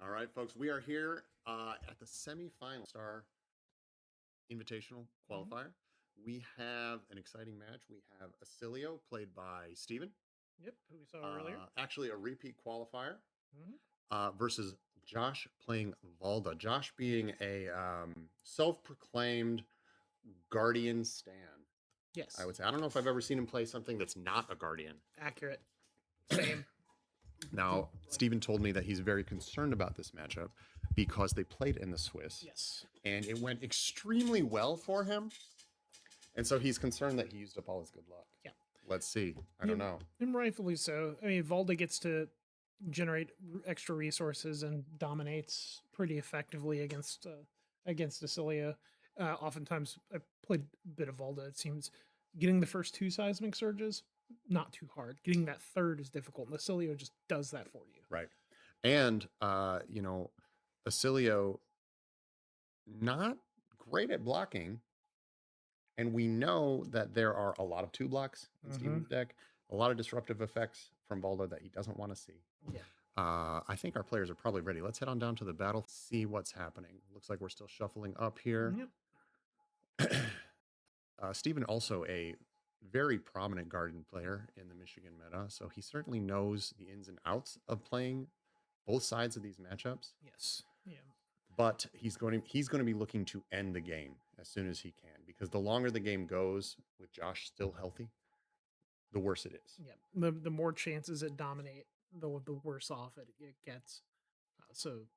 All right, folks, we are here at the semifinal Star Invitational Mhm. qualifier. We have an exciting match. We have Oscillio, played by Steven, Yep, who we saw earlier. actually a repeat qualifier, Hmm. versus Josh playing Valda. Josh being a self-proclaimed Guardian stan, I Yes, would say. I don't know if I've ever seen him play something that's not a Guardian. accurate. Same. Now, Like, Steven told me that he's very concerned about this matchup because they played in the Swiss yes. and it went extremely well for him. And so he's concerned that he used up all his good luck. Yeah. Let's see. I don't know. And rightfully so. I mean, Valda gets to generate extra resources and dominates pretty effectively against Oscillio. Oftentimes, I played a bit of Valda. It seems getting the first two seismic surges not too hard. Getting that third is difficult, and Oscillio just does that for you. Right. And, Oscillio, not great at blocking. And we know that there are a lot of two blocks in Mm-hmm. Steven's deck, a lot of disruptive effects from Valda that he doesn't want to see. Yeah. I think our players are probably ready. Let's head on down to the battle, see what's happening. Looks like we're still shuffling up here. Yep. Steven also a very prominent Guardian player in the Michigan meta, so he certainly knows the ins and outs of playing both sides of these matchups. Yes. Yeah. But he's going to be looking to end the game as soon as he can, because the longer the game goes with Josh still healthy, the worse it is. Yeah. The more chances it dominate, the worse off it gets. So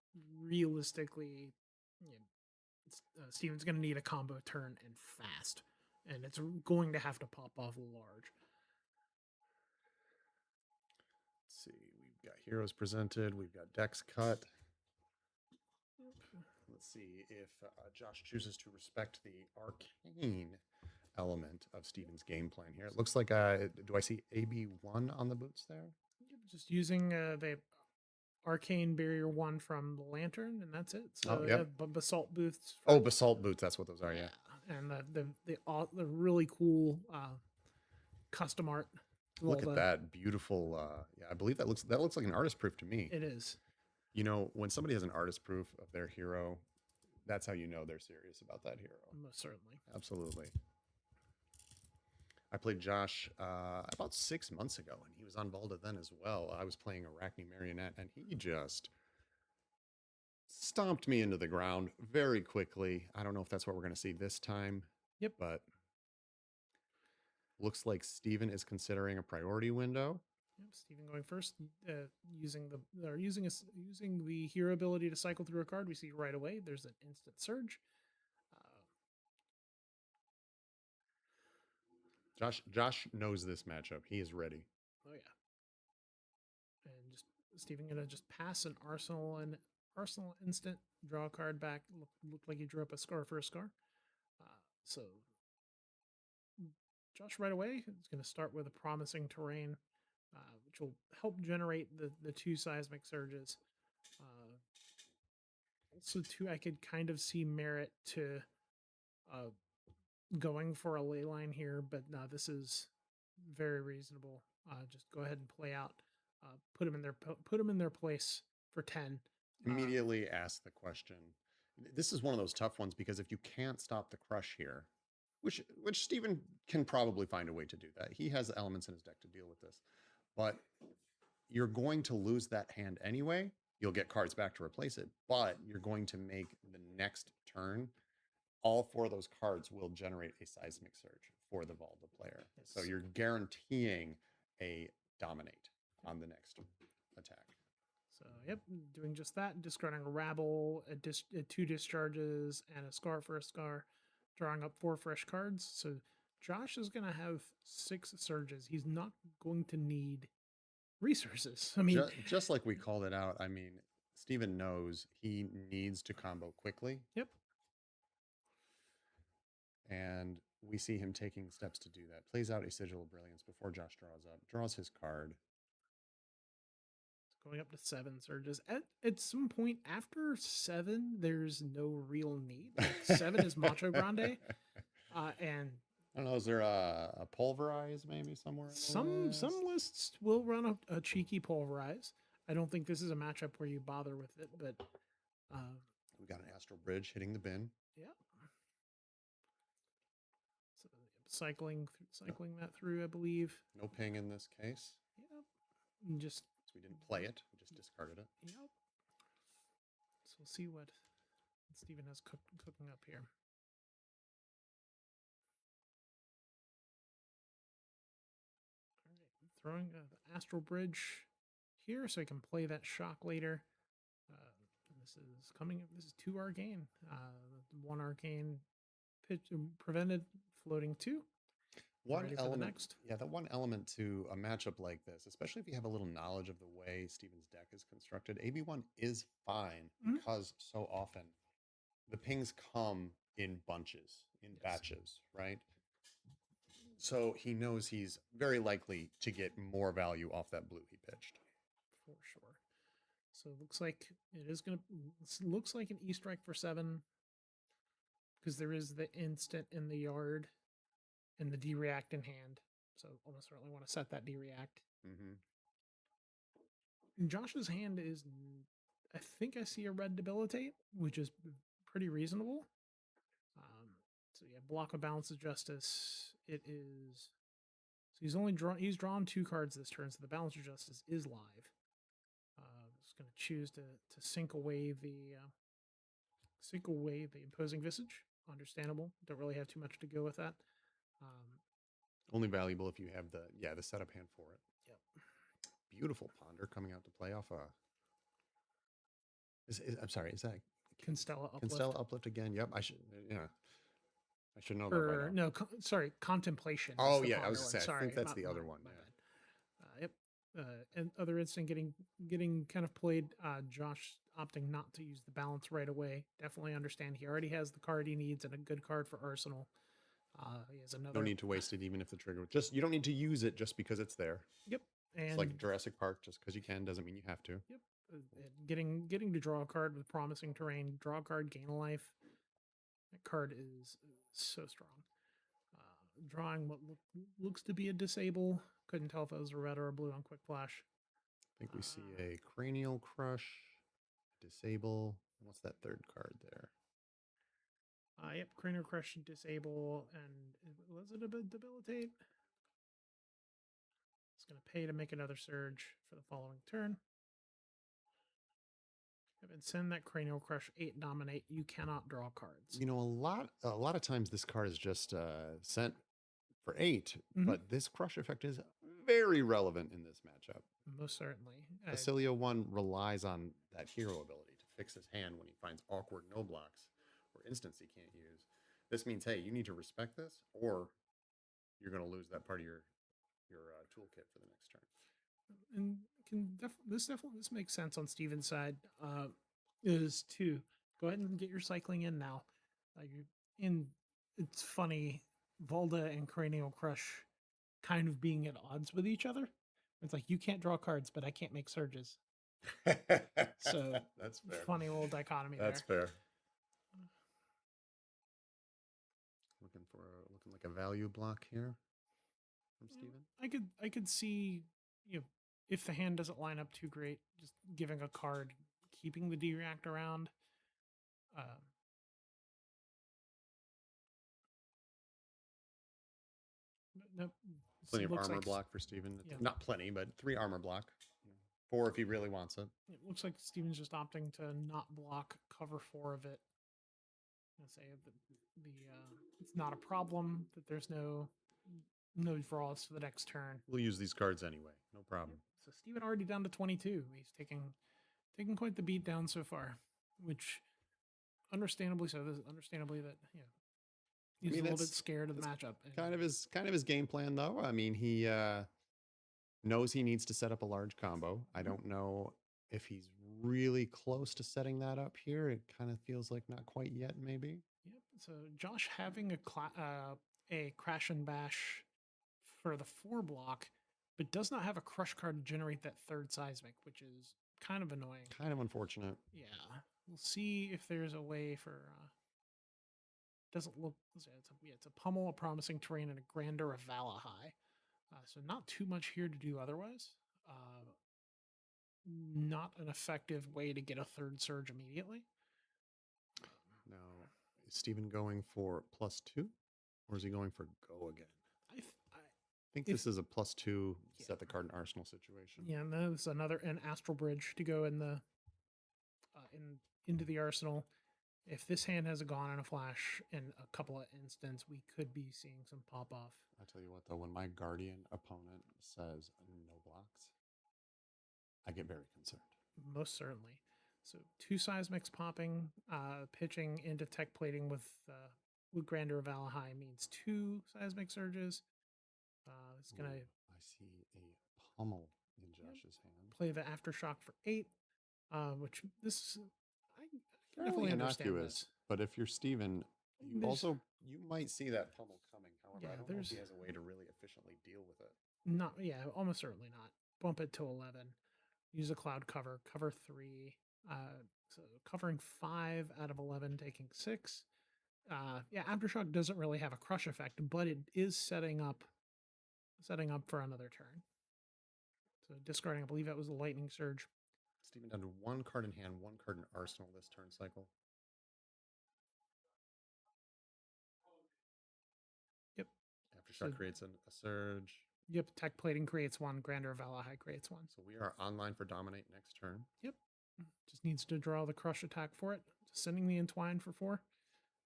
realistically, you know, Steven's going to need a combo turn and fast, and it's going to have to pop off large. Let's see, we've got heroes presented, we've got decks cut. Let's see if Josh chooses to respect the arcane element of Steven's game plan here. It looks like, do I see AB1 on the boots there? Just using the arcane barrier one from the lantern, and that's it. Oh, So yep. basalt boots. Oh, basalt boots. That's what those are. Yeah. And the really cool custom art. Look at that beautiful. Yeah, I believe that looks like an artist proof to me. It is. You know, when somebody has an artist proof of their hero, that's how you know they're serious about that hero. Most certainly. Absolutely. I played Josh about 6 months ago, and he was on Valda then as well. I was playing Arachne Marionette, and he just stomped me into the ground very quickly. I don't know if that's what we're going to see this time. Yep. But looks like Steven is considering a priority window. Yep, Steven going first, using the hero ability to cycle through a card. We see right away there's an instant surge. Josh knows this matchup. He is ready. Oh yeah, and just Steven gonna just pass an arsenal instant, draw a card back. Looked like he drew up a scar for a scar. So Josh right away is going to start with a promising terrain, which will help generate the two seismic surges. Also, too, I could kind of see merit to going for a ley line here, but no, this is very reasonable. Just go ahead and play out. Put them in their place for 10. Immediately ask the question. This is one of those tough ones because if you can't stop the crush here, which Steven can probably find a way to do that. He has the elements in his deck to deal with this. But you're going to lose that hand anyway. You'll get cards back to replace it, but you're going to make the next turn. All four of those cards will generate a seismic surge for the Valda player. Yes. So you're guaranteeing a dominate on the next attack. So, yep, doing just that, discarding a rabble, two discharges, and a scar for a scar, drawing up 4 fresh cards. So Josh is going to have 6 surges. He's not going to need resources. I mean, just like we called it out, I mean, Steven knows he needs to combo quickly. Yep. And we see him taking steps to do that. Plays out a Sigil of Brilliance before Josh draws up, draws his card. Going up to 7 surges. At some point after 7, there's no real need. Like 7 is Macho Grande. And I don't know, is there a pulverize maybe somewhere? Some lists will run a cheeky pulverize. I don't think this is a matchup where you bother with it, but We got an Astral Bridge hitting the bin. yeah. So cycling that through, I believe. No ping in this case. Yep. And just So we didn't play it. We just discarded it. Yep. So we'll see what Steven has cooking up here. All right, throwing the Astral Bridge here so I can play that shock later. This is coming. This is 2 arcane. 1 arcane pitch prevented floating 2. One element, next. yeah, the one element to a matchup like this, especially if you have a little knowledge of the way Steven's deck is constructed, AB1 is fine because so often the pings come in bunches, in batches, right? So he knows he's very likely to get more value off that blue he pitched. For sure. So it looks like it is going to, looks like an E-strike for 7 because there is the instant in the yard and the D-react in hand. So almost certainly want to set that D-react. Josh's hand is, I think I see a red debilitate, which is pretty reasonable. So yeah, block of Balance of Justice. It is. So he's drawn 2 cards this turn, so the Balance of Justice is live. Just going to choose to sink away the Imposing Visage. Understandable. Don't really have too much to go with that. Only valuable if you have the setup hand for it. Yep. Beautiful Ponder coming out to play off a. I'm sorry, is that Constella Uplift? Constella Uplift again. Yep, I should know that by now. No, sorry, Contemplation. Oh yeah, I was gonna say. Sorry, I think that's the other one. Yep. And other instant getting kind of played. Josh opting not to use the balance right away. Definitely understand. He already has the card he needs and a good card for Arsenal. He has another. No need to waste it, even if the trigger. You don't need to use it just because it's there. Yep. And it's like Jurassic Park. Just because you can doesn't mean you have to. Yep. Getting to draw a card with promising terrain. Draw a card, gain a life. That card is so strong. Drawing what looks to be a disable. Couldn't tell if it was a red or a blue on Quick Flash. I think we see a Cranial Crush, disable. What's that third card there? Yep, Cranial Crush, disable, and was it a debilitate? It's going to pay to make another surge for the following turn. And send that Cranial Crush 8 dominate. You cannot draw cards. You know, a lot of times this card is just sent for 8, but this crush effect is very relevant in this matchup. Most certainly. Oscillio 1 relies on that hero ability to fix his hand when he finds awkward no blocks or instants he can't use. This means, hey, you need to respect this, or you're going to lose that part of your toolkit for the next turn. And this makes sense on Steven's side. Is to go ahead and get your cycling in now. It's funny, Valda and Cranial Crush kind of being at odds with each other. It's like you can't draw cards, but I can't make surges. So that's fair. Funny little dichotomy. That's fair. Looking like a value block here from Steven. I could see, if the hand doesn't line up too great, just giving a card, keeping the D-react around. Nope. Plenty of armor block for Steven. Yeah. Not plenty, but 3 armor block. 4 if he really wants it. It looks like Steven's just opting to not block cover 4 of it. I'll say it's not a problem that there's no draws for the next turn. We'll use these cards anyway. No problem. So Steven already down to 22. He's taking quite the beat down so far, which understandably so. Understandably that he's a little bit scared of the matchup. Kind of his game plan though. I mean, he knows he needs to set up a large combo. I don't know if he's really close to setting that up here. It kind of feels like not quite yet, maybe. Yep. So Josh having a crash and bash for the 4 block, but does not have a crush card to generate that 3rd seismic, which is kind of annoying. Kind of unfortunate. Yeah. We'll see if there's a way for. Doesn't look. It's a pummel, a promising terrain, and a grander of Valda high. So not too much here to do otherwise. not an effective way to get a third surge immediately. Now, is Steven going for +2, or is he going for go again? I think if this is a +2 Yeah. set the card in arsenal situation. yeah, and that was an astral bridge to go in the into the arsenal. If this hand has a gone and a flash in a couple of instants, we could be seeing some pop off. I tell you what, though, when my guardian opponent says no blocks, I get very concerned. Most certainly. So 2 seismics popping, pitching into tech plating with Grandeur of Valahai means 2 seismic surges. It's gonna I see a pummel in Josh's hand. play the aftershock for 8, which this I can Fairly definitely understand innocuous, this. but if you're Steven, you There's- you might see that pummel coming. However, Yeah, I don't know if there's- he has a way to really efficiently deal with it. Not almost certainly not. Bump it to 11. Use a cloud cover. Cover 3. So covering 5 out of 11, taking 6. Aftershock doesn't really have a crush effect, but it is setting up for another turn. So discarding, I believe that was a lightning surge. Steven down to 1 card in hand, 1 card in arsenal this turn cycle. Yep. Aftershock creates a surge. Yep. Tech plating creates 1. Grandeur of Valahai creates 1. So we are online for dominate next turn. Yep. Just needs to draw the crush attack for it. Sending the entwine for 4.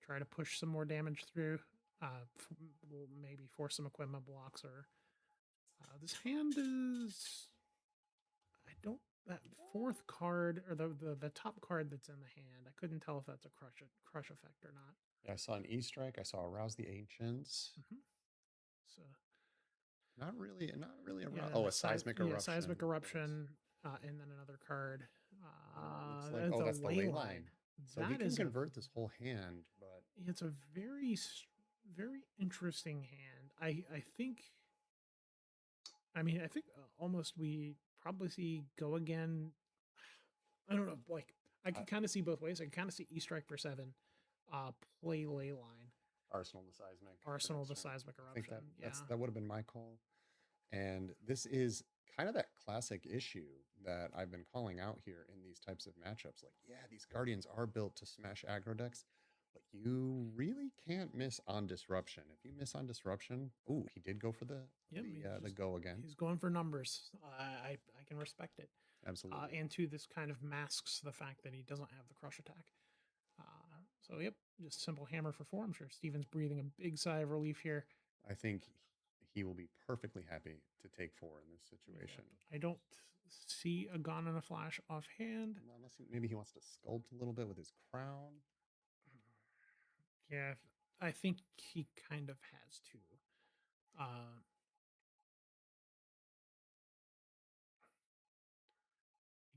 Try to push some more damage through. We'll maybe force some equipment blocks or this hand is. I don't. That 4th card or the top card that's in the hand. I couldn't tell if that's a crush effect or not. Yeah, I saw an E-strike. I saw Arouse the Ancients. So not really a a seismic eruption. Yeah, seismic eruption, and then another card. That's the ley line. So he can convert this whole hand, but it's a very interesting hand. I think. I mean, I think almost we probably see go again. I don't know. Like I can kind of see both ways. I can kind of see E-strike for 7, play ley line. Arsenal the seismic. Seismic eruption. I think that would have been my call. And this is kind of that classic issue that I've been calling out here in these types of matchups. Like, yeah, these Guardians are built to smash aggro decks, but you really can't miss on disruption. If you miss on disruption, he did go for the go again. He's going for numbers. I can respect it. Absolutely. And 2, this kind of masks the fact that he doesn't have the crush attack. So just simple hammer for 4. I'm sure Steven's breathing a big sigh of relief here. I think he will be perfectly happy to take 4 in this situation. Yeah, I don't see a gone and a flash offhand. Unless maybe he wants to sculpt a little bit with his crown. Yeah, I think he kind of has to.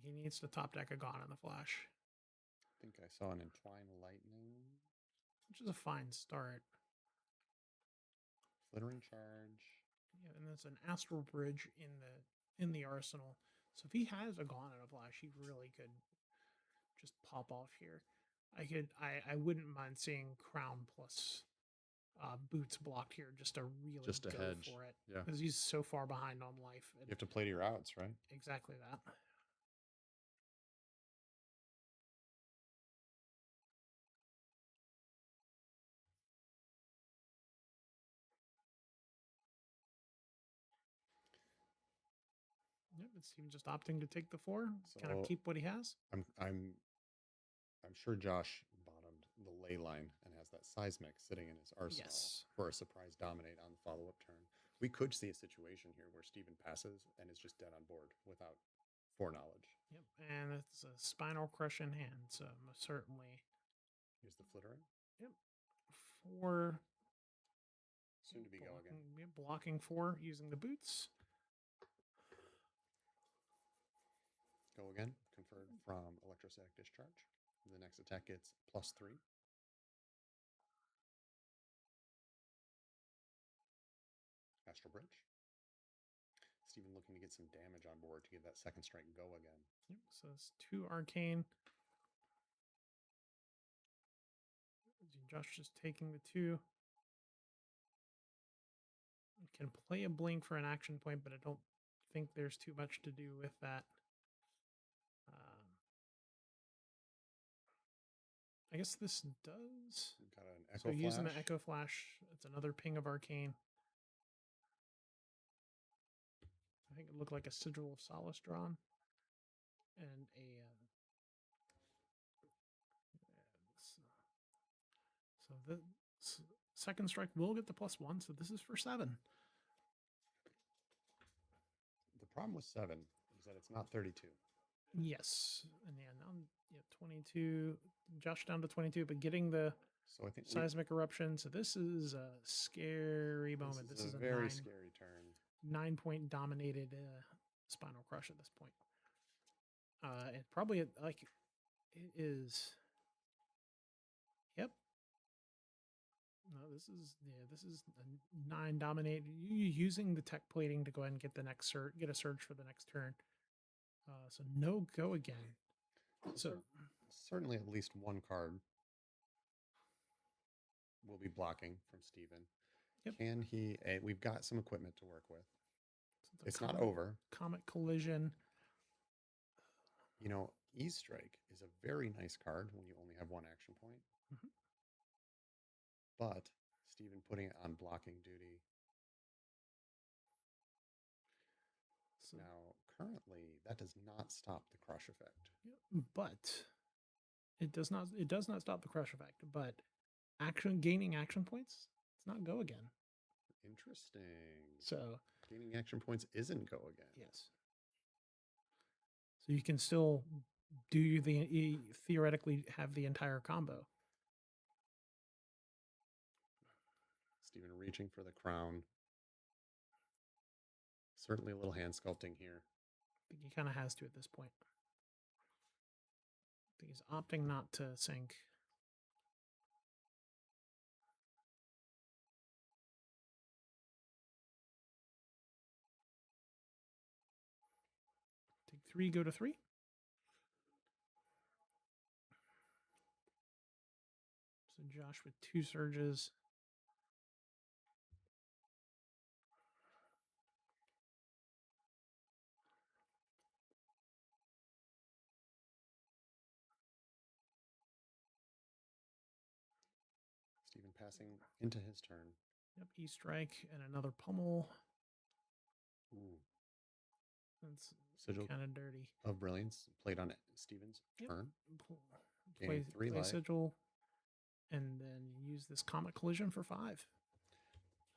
He needs to top deck a gone and the flash. I think I saw an Entwine Lightning, which is a fine start. Flittering Charge. Yeah, and there's an Astral Bridge in the arsenal. So if he has a gone and a flash, he really could just pop off here. I wouldn't mind seeing Crown plus Boots blocked here just to really go hedge for it. Yeah, because he's so far behind on life. You have to play to your outs, right? Exactly that. Yep, it's even just opting to take the 4, kind of keep what he has. I'm sure Josh bottomed the ley line and has that seismic sitting in his arsenal for a surprise dominate on the follow-up turn. We could see a situation here where Steven passes and is just dead on board without foreknowledge. Yep, and it's a spinal crush in hand, so most certainly. Here's the flittering. Yep, 4. Soon to be go again. Blocking 4 using the boots. Go again, conferred from electrostatic discharge. The next attack gets +3. Astral Bridge. Steven looking to get some damage on board to get that second strike go again. Yep, so it's 2 arcane. Josh just taking the 2. Can play a blink for an action point, but I don't think there's too much to do with that. I guess this does. Got an So echo using the flash. Echo Flash, it's another ping of Arcane. I think it looked like a Sigil of Solace drawn. And so the second strike will get the +1, so this is for 7. The problem with 7 is that it's not 32. Yes. And now 22. Josh down to 22, but getting the So I think seismic eruption. So this is a scary moment. this This is is a a very scary turn. 9-point dominated Spinal Crush at this point. It probably like it is. Yep. No, this is a 9 dominate. You using the tech plating to go ahead and get the next surge, get a surge for the next turn. So no go again. So Certainly at least one card will be blocking from Steven. Yep. Can he? We've got some equipment to work with. It's not Comet, over. Comet Collision. You know, E-Strike is a very nice card when you only have one action point. Mhm. But Steven putting it on blocking duty. So, now, currently, that does not stop the crush effect. but it does not. It does not stop the crush effect. But gaining action points. It's not go again. Interesting. So gaining action points isn't go again. Yes. So you can still theoretically have the entire combo. Steven reaching for the crown. Certainly a little hand sculpting here. I think he kind of has to at this point. I think he's opting not to sink. Take 3, go to 3. So Josh with 2 surges. Steven passing into his turn. Yep, E-Strike and another pummel. Ooh. That's Sigil kind of dirty. of Brilliance played on Steven's turn. Play 3 life. Sigil, and then use this Comet Collision for 5.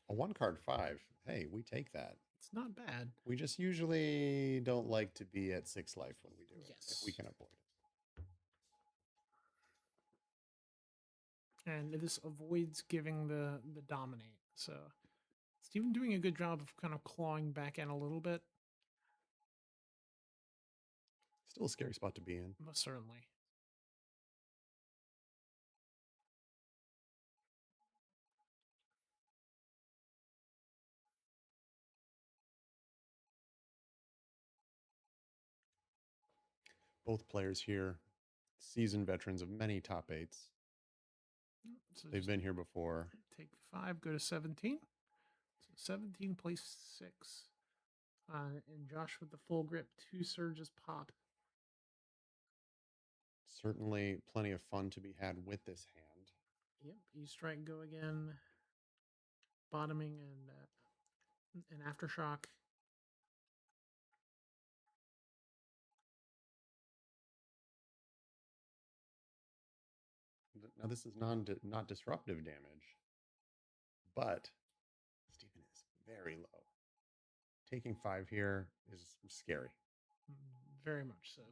A 1-card 5. Hey, we take that. It's not bad. We just usually don't like to be at 6 life when we do it. Yes. If we can avoid it. And this avoids giving the dominate. So Steven doing a good job of kind of clawing back in a little bit. Still a scary spot to be in. Most certainly. Both players here, seasoned veterans of many top 8s. So they've been here before. Take 5, go to 17. So 17 place 6. And Josh with the full grip, 2 surges pop. Certainly plenty of fun to be had with this hand. Yep, E-Strike go again. Bottoming and Aftershock. Now this is not disruptive damage, but Steven is very low. Taking 5 here is scary. Very much so.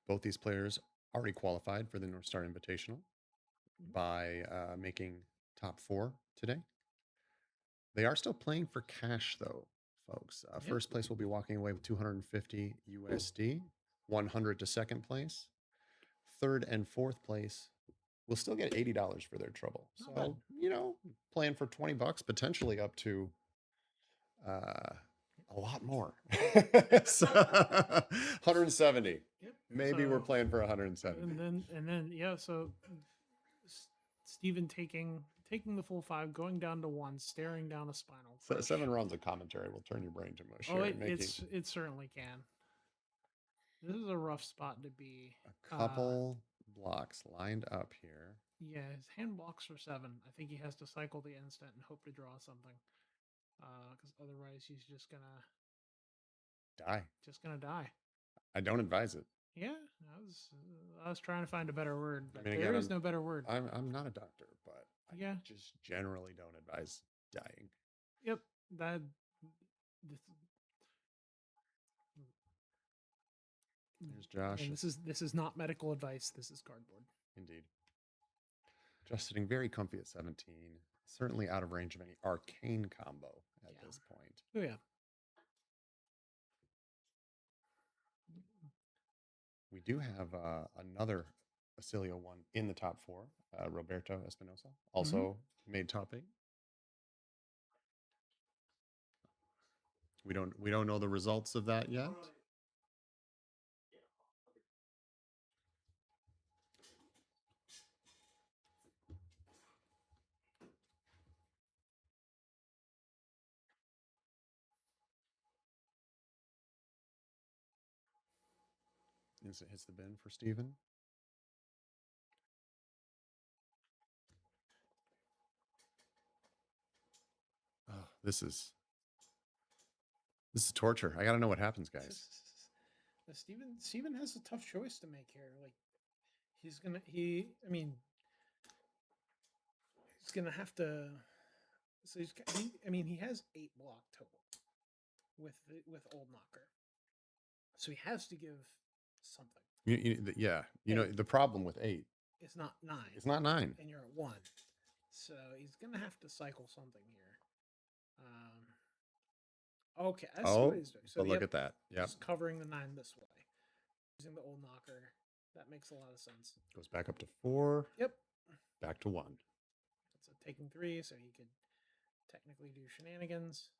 Both these players already qualified for the North Star Invitational by making top 4 today. They are still playing for cash, though, folks. First place will be walking away with 250 USD, 100 to second place. Third and fourth place will still get $80 for their trouble. Not bad. You know, playing for $20, potentially up to a lot more. So, 170. Yep. Maybe we're playing for 170. And then yeah, so Steven taking taking the full 5, going down to 1, staring down a spinal. So crush. 7 rounds of commentary will turn your brain to mush. Oh, here and make it certainly can. This is a rough spot to be. a couple blocks lined up here. Yeah, his hand blocks for 7. I think he has to cycle the instant and hope to draw something. Because otherwise he's just gonna die. I don't advise it. Yeah, I was trying to find a better word, but mean, there again, is no better word. I'm not a doctor, but I Yeah. just generally don't advise dying. Yep, that. There's Josh. And this is not medical advice. This is cardboard. Indeed. Josh sitting very comfy at 17. Certainly out of range of any arcane combo at this point. Oh yeah. We do have another Oscillio one in the top 4. Roberto Espinosa also made top 8. We don't know the results of that yet. Instant hits the bin for Steven. Oh, this is torture. I got to know what happens, guys. Steven has a tough choice to make here. Like he's gonna have to. So he has 8 block total with Old Knocker. So he has to give something. The problem with 8. It's not 9. It's not 9. And you're at 1. So he's gonna have to cycle something here. Okay, I see what he's doing. So look at that. Yeah, just covering the 9 this way, using the Old Knocker. That makes a lot of sense. Goes back up to 4. Yep. Back to 1. It's a taking 3, so he could technically do shenanigans.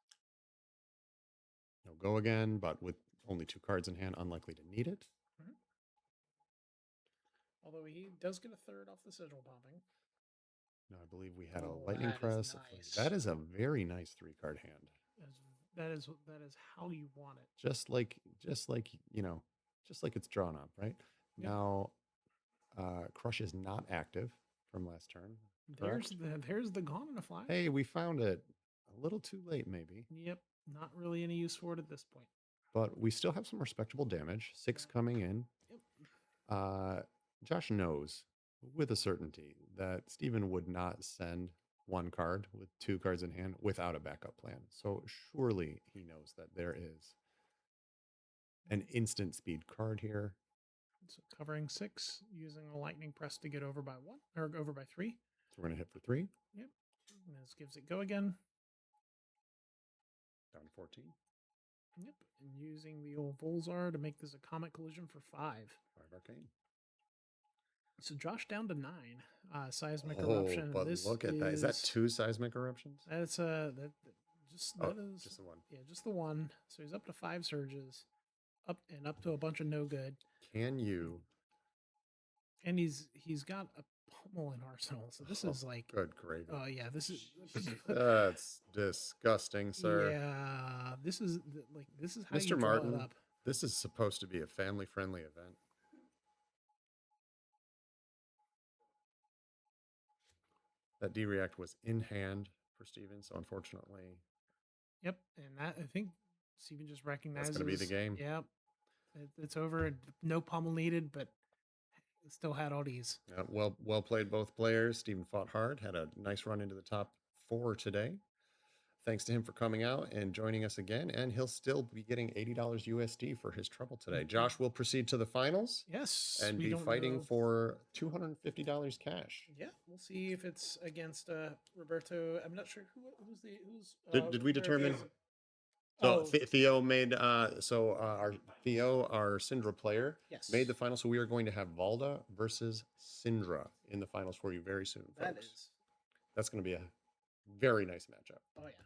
No go again, but with only 2 cards in hand, unlikely to need it. Although he does get a 3rd off the sigil popping. No, I believe we had a lightning press. Nice. That is a very nice 3-card hand. That is how you want it. Just like it's drawn up, right? Yep. Now, Crush is not active from last turn. There's the Gone in a Flash. Hey, we found it a little too late, maybe. Yep, not really any use for it at this point. But we still have some respectable damage. 6 coming in. Yep. Josh knows with a certainty that Steven would not send 1 card with 2 cards in hand without a backup plan. So surely he knows that there is an instant speed card here. So covering 6, using a lightning press to get over by 1 or over by 3. So we're gonna hit for 3. Yep. And this gives it go again. Down to 14. Yep. And using the old Volzar to make this a comet collision for 5. 5 arcane. So Josh down to 9. Seismic eruption. But look at that. Is that 2 seismic eruptions? That's just the 1. Yeah, just the 1. So he's up to 5 surges. Up to a bunch of no good. Can you? And he's got a pummel in arsenal. So this is like good gravy. Oh yeah, this is that's disgusting, sir. Yeah, this is how Mr. you Martin, draw it up. This is supposed to be a family-friendly event. That D-React was in hand for Steven, so unfortunately. Yep, and that I think Steven just recognizes that's going to be the game. Yep, it's over. No pummel needed, but it still had all these. Well played, both players. Steven fought hard, had a nice run into the top 4 today. Thanks to him for coming out and joining us again, and he'll still be getting $80 USD for his trouble today. Josh will proceed to the finals. Yes, and be fighting for $250 cash. Yeah, we'll see if it's against Roberto. I'm not sure who's. Did we determine? So Theo made our Syndra player made the final. So we are going to have Valda versus Syndra in the finals for you very soon, folks. That's going to be a very nice matchup. Oh yeah.